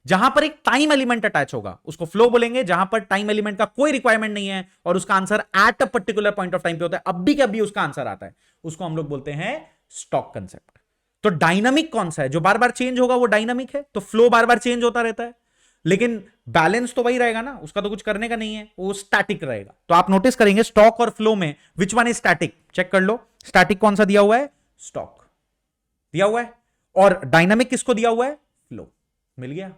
जहां पर एक टाइम एलिमेंट अटैच होगा उसको फ्लो बोलेंगे, जहां पर टाइम एलिमेंट का कोई रिक्वायरमेंट नहीं है और उसका answer eight a particular point of time पे होता है, अब भी कभी उसका आंसर आता है, उसको हम लोग बोलते हैं स्टॉक कंसेप्ट। तो डायनामिक कौन सा है? जो बार बार चेंज होगा वो डायनामिक है। तो फ्लो बार बार चेंज होता रहता है, लेकिन बैलेंस तो वही रहेगा ना, उसका तो कुछ करने का नहीं है, वो स्टैटिक रहेगा। तो आप नोटिस करेंगे स्टॉक और फ्लो में which one is static, check कर लो। स्टैटिक कौन सा दिया हुआ है? स्टॉक दिया हुआ है। और डायनामिक किसको दिया हुआ है? फ्लो। मिल गया?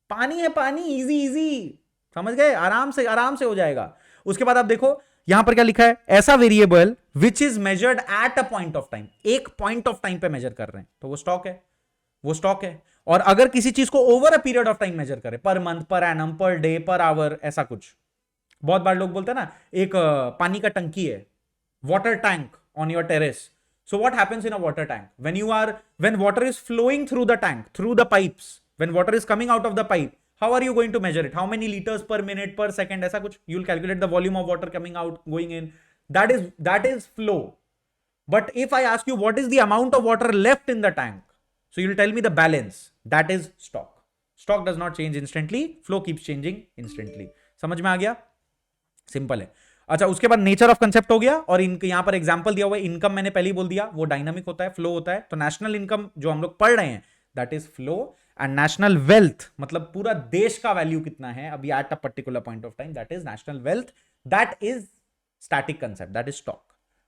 पानी है पानी, इजी इजी, समझ गए? आराम से हो जाएगा। उसके बाद आप देखो यहां पर क्या लिखा है, ऐसा variable which is measured at a point of time, एक पॉइंट ऑफ टाइम पे मेजर कर रहे हैं, तो वो स्टॉक है, वो स्टॉक है। और अगर किसी चीज को over a period of time measure करे, per month, per annum, per day, per hour, ऐसा कुछ, बहुत बार लोग बोलते हैं ना एक पानी का टंकी है, water tank on your terrace. So what happens in a water tank? When water is flowing through the tank, through the pipes, when water is coming out of the pipe, how are you going to measure it? How many liters per minute, per second, ऐसा कुछ? You will calculate the volume of water coming out, going in. That is flow. But if I ask you what is the amount of water left in the tank, so you will tell me the balance. That is stock. Stock does not change instantly. Flow keeps changing instantly. समझ में आ गया? Simple है। अच्छा, उसके बाद nature of concept हो गया, और इनके यहां पर एग्जांपल दिया हुआ है। इनकम मैंने पहले ही बोल दिया, वो डायनामिक होता है, फ्लो होता है। तो नेशनल इनकम जो हम लोग पढ़ रहे हैं that is flow, and national wealth मतलब पूरा देश का वैल्यू कितना है अभी at a particular point of time, that is national wealth, that is static concept, that is stock.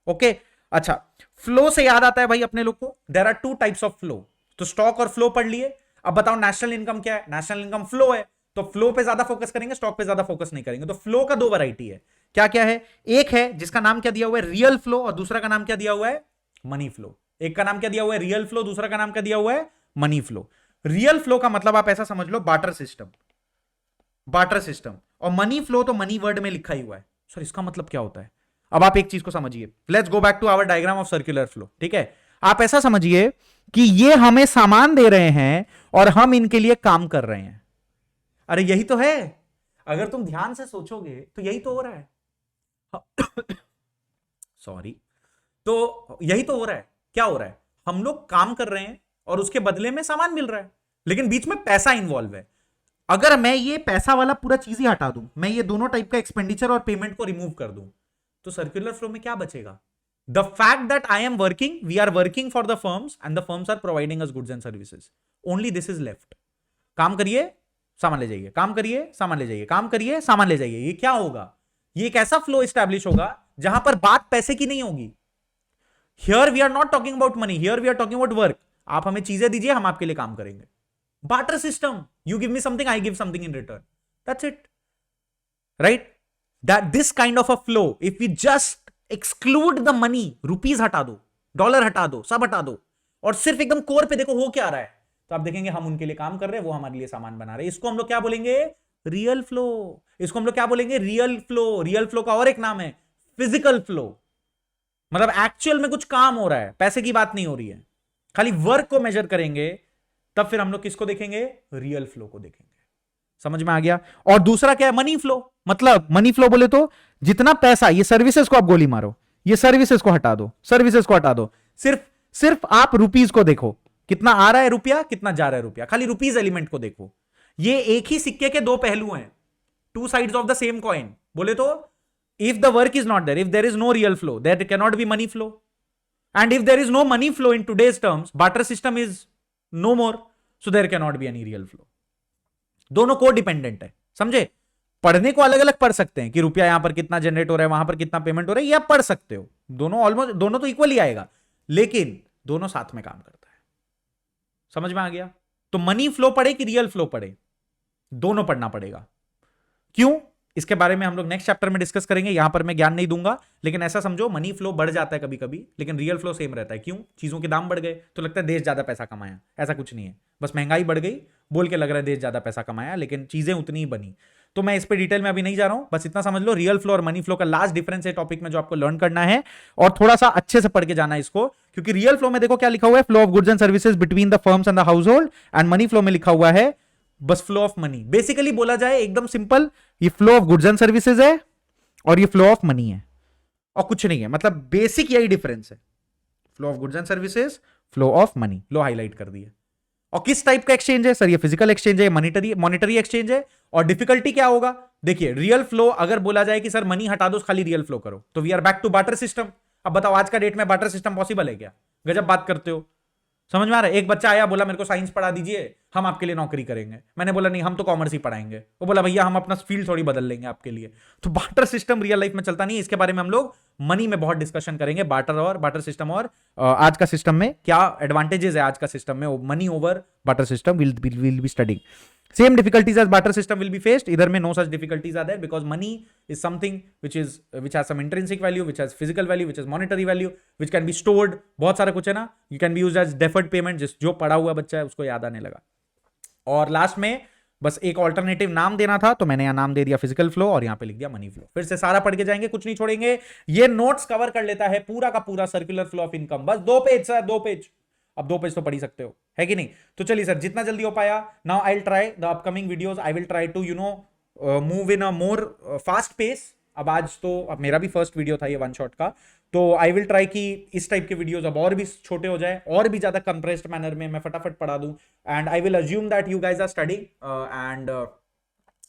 Okay, अच्छा, फ्लो से याद आता है भाई अपने लोग को, there are 2 types of flow. तो स्टॉक और फ्लो पढ़ लिए। अब बताओ नेशनल इनकम क्या है? नेशनल इनकम फ्लो है, तो फ्लो पे ज्यादा फोकस करेंगे, स्टॉक पे ज्यादा फोकस नहीं करेंगे। तो फ्लो का 2 वैरायटी है। क्या क्या है? एक है जिसका नाम क्या दिया हुआ है? रियल फ्लो, और दूसरा का नाम क्या दिया हुआ है? Money flow. एक का नाम क्या दिया हुआ है? रियल फ्लो, दूसरा का नाम क्या दिया हुआ है? Money flow. रियल फ्लो का मतलब आप ऐसा समझ लो, बार्टर सिस्टम, बार्टर सिस्टम। और मनी फ्लो तो मनी वर्ड में लिखा ही हुआ है। सर इसका मतलब क्या होता है? अब आप एक चीज को समझिए, let's go back to our diagram of circular flow. ठीक है, आप ऐसा समझिए कि ये हमें सामान दे रहे हैं और हम इनके लिए काम कर रहे हैं। अरे यही तो है, अगर तुम ध्यान से सोचोगे तो यही तो हो रहा है। सॉरी, तो यही तो हो रहा है। क्या हो रहा है? हम लोग काम कर रहे हैं और उसके बदले में सामान मिल रहा है, लेकिन बीच में पैसा इंवॉल्व है। अगर मैं ये पैसा वाला पूरा चीज ही हटा दूं, मैं ये दोनों टाइप का एक्सपेंडिचर और पेमेंट को रिमूव कर दूं, तो सर्कुलर फ्लो में क्या बचेगा? The fact that I am working, we are working for the firms and the firms are providing us goods and services, only this is left. काम करिए, सामान ले जाइए, काम करिए, सामान ले जाइए, काम करिए, सामान ले जाइए। ये क्या होगा? ये एक ऐसा फ्लो एस्टैब्लिश होगा जहां पर बात पैसे की नहीं होगी। Here we are not talking about money, here we are talking about work. आप हमें चीजें दीजिए, हम आपके लिए काम करेंगे। Barter system, you give me something, I give something in return, that's it, right? That this kind of a flow, if we just exclude the money, rupees हटा दो, डॉलर हटा दो, सब हटा दो, और सिर्फ एकदम कोर पे देखो हो क्या रहा है, तो आप देखेंगे हम उनके लिए काम कर रहे हैं, वो हमारे लिए सामान बना रहे हैं। इसको हम लोग क्या बोलेंगे? Real flow. इसको हम लोग क्या बोलेंगे? Real flow. रियल फ्लो का और एक नाम है फिजिकल फ्लो, मतलब एक्चुअल में कुछ काम हो रहा है, पैसे की बात नहीं हो रही है, खाली वर्क को मेजर करेंगे, तब फिर हम लोग किसको देखेंगे? रियल फ्लो को देखेंगे। समझ में आ गया? और दूसरा क्या है? Money flow. मतलब मनी फ्लो बोले तो जितना पैसा, ये सर्विसेज को आप गोली मारो, ये सर्विसेज को हटा दो, सर्विसेज को हटा दो, सिर्फ आप रुपीज को देखो, कितना आ रहा है रुपया, कितना जा रहा है रुपया, खाली रुपीज एलिमेंट को देखो। ये एक ही सिक्के के दो पहलू हैं, two sides of the same coin. बोले तो if the work is not there, if there is no real flow, there can not be money flow, and if there is no money flow in today's terms, barter system is no more, so there can not be any real flow. दोनों को dependent है, समझे। पढ़ने को अलग अलग पढ़ सकते हैं कि रुपया यहां पर कितना जनरेट हो रहा है, वहां पर कितना पेमेंट हो रहा है, ये आप पढ़ सकते हो, दोनों ऑलमोस्ट दोनों तो इक्वली आएगा, लेकिन दोनों साथ में काम करता है। समझ में आ गया। तो मनी फ्लो पढ़े कि रियल फ्लो पढ़े, दोनों पढ़ना पड़ेगा। क्यों, इसके बारे में हम लोग नेक्स्ट चैप्टर में डिस्कस करेंगे, यहां पर मैं ज्ञान नहीं दूंगा, लेकिन ऐसा समझो मनी फ्लो बढ़ जाता है कभी कभी, लेकिन रियल फ्लो सेम रहता है। क्यों, चीजों के दाम बढ़ गए तो लगता है देश ज्यादा पैसा कमाया, ऐसा कुछ नहीं है, बस महंगाई बढ़ गई बोल के लग रहा है देश ज्यादा पैसा कमाया, लेकिन चीजें उतनी ही बनी। तो मैं इस पे डिटेल में अभी नहीं जा रहा हूं, बस इतना समझ लो रियल फ्लो और मनी फ्लो का लास्ट डिफरेंस है टॉपिक में जो आपको लर्न करना है, और थोड़ा सा अच्छे से पढ़ के जाना है इसको, क्योंकि रियल फ्लो में देखो क्या लिखा हुआ है, flow of goods and services between the firms and the household, and money flow में लिखा हुआ है बस फ्लो ऑफ मनी। बेसिकली बोला जाए एकदम सिंपल, ये flow of goods and services है और ये फ्लो ऑफ मनी है, और कुछ नहीं है, मतलब बेसिक यही डिफरेंस है, flow of goods and services, flow of money. Low highlight कर दिया। और किस टाइप का एक्सचेंज है सर, ये फिजिकल एक्सचेंज है, मॉनिटरी एक्सचेंज है। और डिफिकल्टी क्या होगा, देखिए रियल फ्लो अगर बोला जाए कि सर मनी हटा दो खाली रियल फ्लो करो, तो we are back to barter system. अब बताओ आज का डेट में बार्टर सिस्टम पॉसिबल है क्या, गजब बात करते हो। समझ में आ रहा है। एक बच्चा आया बोला मेरे को साइंस पढ़ा दीजिए, हम आपके लिए नौकरी करेंगे। मैंने बोला नहीं, हम तो कॉमर्स ही पढ़ाएंगे। वो बोला भैया हम अपना फील्ड थोड़ी बदल लेंगे आपके लिए। तो बार्टर सिस्टम रियल लाइफ में चलता नहीं, इसके बारे में हम लोग मनी में बहुत डिस्कशन करेंगे, बार्टर सिस्टम और आज का सिस्टम में क्या एडवांटेजेस है आज का सिस्टम में, money over barter system will be studying. Same difficulties as barter system will be faced. Either में no such difficulties are there because money is something which has some intrinsic value, which has physical value, which has monetary value, which can be stored. बहुत सारा कुछ है ना. You can be used as deferred payment. जो पढ़ा हुआ बच्चा है उसको याद आने लगा. और लास्ट में बस एक ऑल्टरनेटिव नाम देना था, तो मैंने यहाँ नाम दे दिया फिजिकल फ्लो और यहाँ पे लिख दिया मनी फ्लो. फिर से सारा पढ़ के जाएंगे, कुछ नहीं छोड़ेंगे. ये नोट्स कवर कर लेता है पूरा का पूरा सर्कुलर फ्लो ऑफ इनकम. बस 2 पेज सर, 2 पेज. अब 2 पेज तो पढ़ ही सकते हो, है कि नहीं. तो चलिए सर, जितना जल्दी हो पाया. Now I will try the upcoming videos, I will try to move in a more fast pace. अब मेरा भी फर्स्ट वीडियो था ये वन शॉट का, तो आई विल ट्राई कि इस टाइप के वीडियोस अब और भी छोटे हो जाए, और भी ज्यादा कंप्रेस्ड मैनर में मैं फटाफट पढ़ा दूं. And I will assume that you guys are studying, एंड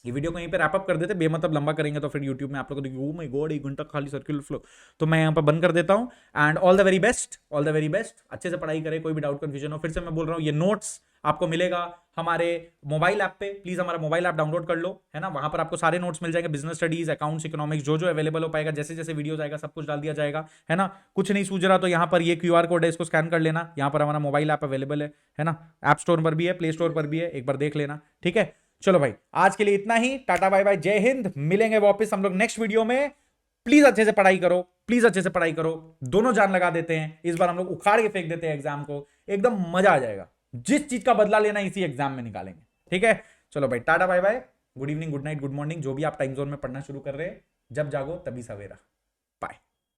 ये वीडियो को यहीं पे रैप अप कर देते. बेमतलब लंबा करेंगे तो फिर यूट्यूब में आप लोगों को, ओ माय गॉड 1 घंटा खाली सर्कुलर फ्लो. तो मैं यहाँ पर बंद कर देता हूँ. And all the very best, all the very best. अच्छे से पढ़ाई करें, कोई भी डाउट कंफ्यूजन हो. फिर से मैं बोल रहा हूँ, ये नोट्स आपको मिलेगा हमारे मोबाइल ऐप पे. प्लीज हमारा मोबाइल ऐप डाउनलोड कर लो, है ना. वहां पर आपको सारे नोट्स मिल जाएंगे, बिजनेस स्टडीज, अकाउंट्स, इकोनॉमिक्स, जो जो अवेलेबल हो पाएगा. जैसे जैसे वीडियोस आएगा सब कुछ डाल दिया जाएगा, है ना. कुछ नहीं सूझ रहा तो यहाँ पर ये QR कोड है, इसको स्कैन कर लेना. यहाँ पर हमारा मोबाइल ऐप अवेलेबल है ना. ऐप स्टोर पर भी है, प्ले स्टोर पर भी है, एक बार देख लेना. ठीक है, चलो भाई, आज के लिए इतना ही. टाटा बाय बाय, जय हिंद. मिलेंगे वापस हम लोग नेक्स्ट वीडियो में. प्लीज अच्छे से पढ़ाई करो, प्लीज अच्छे से पढ़ाई करो. दोनों जान लगा देते हैं इस बार, हम लोग उखाड़ के फेंक देते हैं एग्जाम को. एकदम मजा आ जाएगा. जिस चीज का बदला लेना इसी एग्जाम में निकालेंगे. ठीक है, चलो भाई, tata bye bye. Good evening, good night, good morning, जो भी आप टाइम जोन में पढ़ना शुरू कर रहे हैं. जब जागो तभी सवेरा. बाय.